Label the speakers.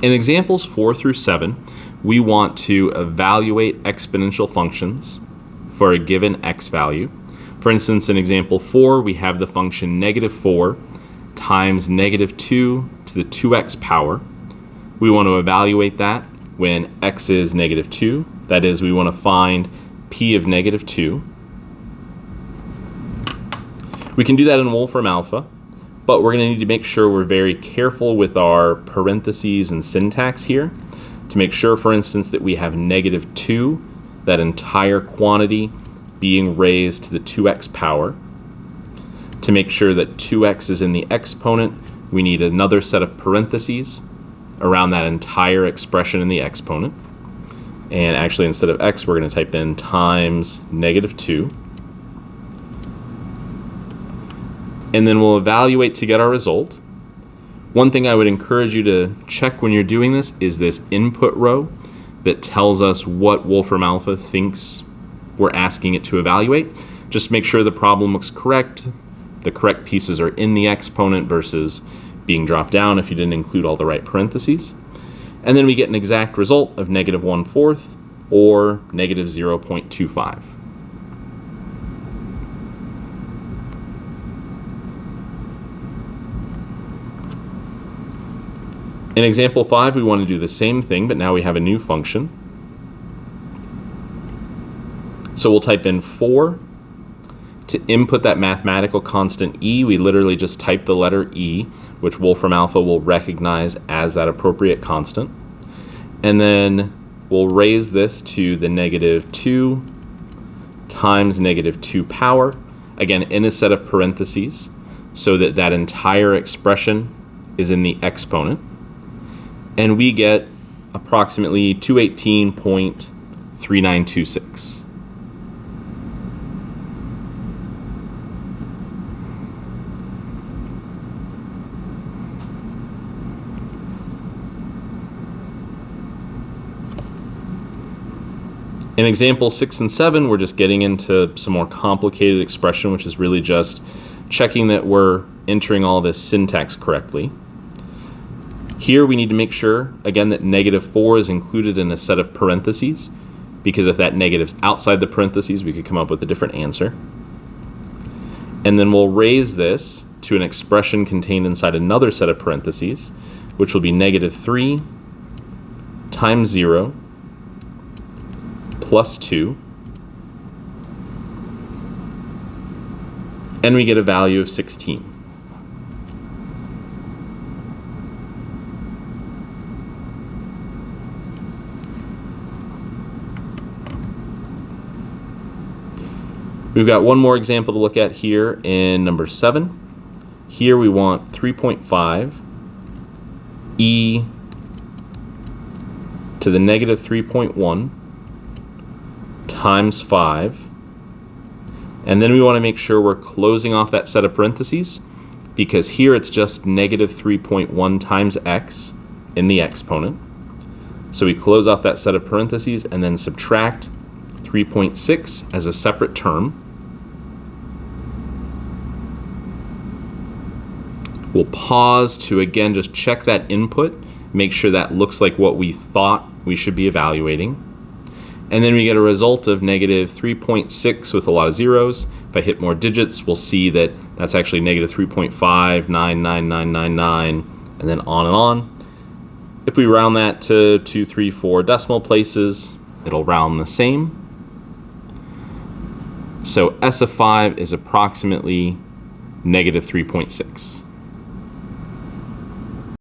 Speaker 1: In examples 4 through 7, we want to evaluate exponential functions for a given x value. For instance, in example 4, we have the function -4 times -2 to the 2x power. We want to evaluate that when x is -2. That is, we want to find p of -2. We can do that in Wolfram alpha, but we're going to need to make sure we're very careful with our parentheses and syntax here to make sure, for instance, that we have -2, that entire quantity being raised to the 2x power. To make sure that 2x is in the exponent, we need another set of parentheses around that entire expression in the exponent. And actually, instead of x, we're going to type in times -2. And then we'll evaluate to get our result. One thing I would encourage you to check when you're doing this is this input row that tells us what Wolfram alpha thinks we're asking it to evaluate. Just make sure the problem looks correct. The correct pieces are in the exponent versus being dropped down if you didn't include all the right parentheses. And then we get an exact result of -1/4 or -0.25. In example 5, we want to do the same thing, but now we have a new function. So we'll type in 4. To input that mathematical constant e, we literally just type the letter e, which Wolfram alpha will recognize as that appropriate constant. And then we'll raise this to the -2 times -2 power, again in a set of parentheses, so that that entire expression is in the exponent. And we get approximately 218.3926. In example 6 and 7, we're just getting into some more complicated expression, which is really just checking that we're entering all this syntax correctly. Here we need to make sure, again, that -4 is included in a set of parentheses, because if that negative's outside the parentheses, we could come up with a different answer. And then we'll raise this to an expression contained inside another set of parentheses, which will be -3 times 0 plus 2, and we get a value of 16. We've got one more example to look at here in number 7. Here we want 3.5 e to the -3.1 times 5. And then we want to make sure we're closing off that set of parentheses, because here it's just -3.1 times x in the exponent. So we close off that set of parentheses and then subtract 3.6 as a separate term. We'll pause to again just check that input, make sure that looks like what we thought we should be evaluating. And then we get a result of -3.6 with a lot of zeros. If I hit more digits, we'll see that that's actually -3.599999, and then on and on. If we round that to 2, 3, 4 decimal places, it'll round the same. So S of 5 is approximately -3.6.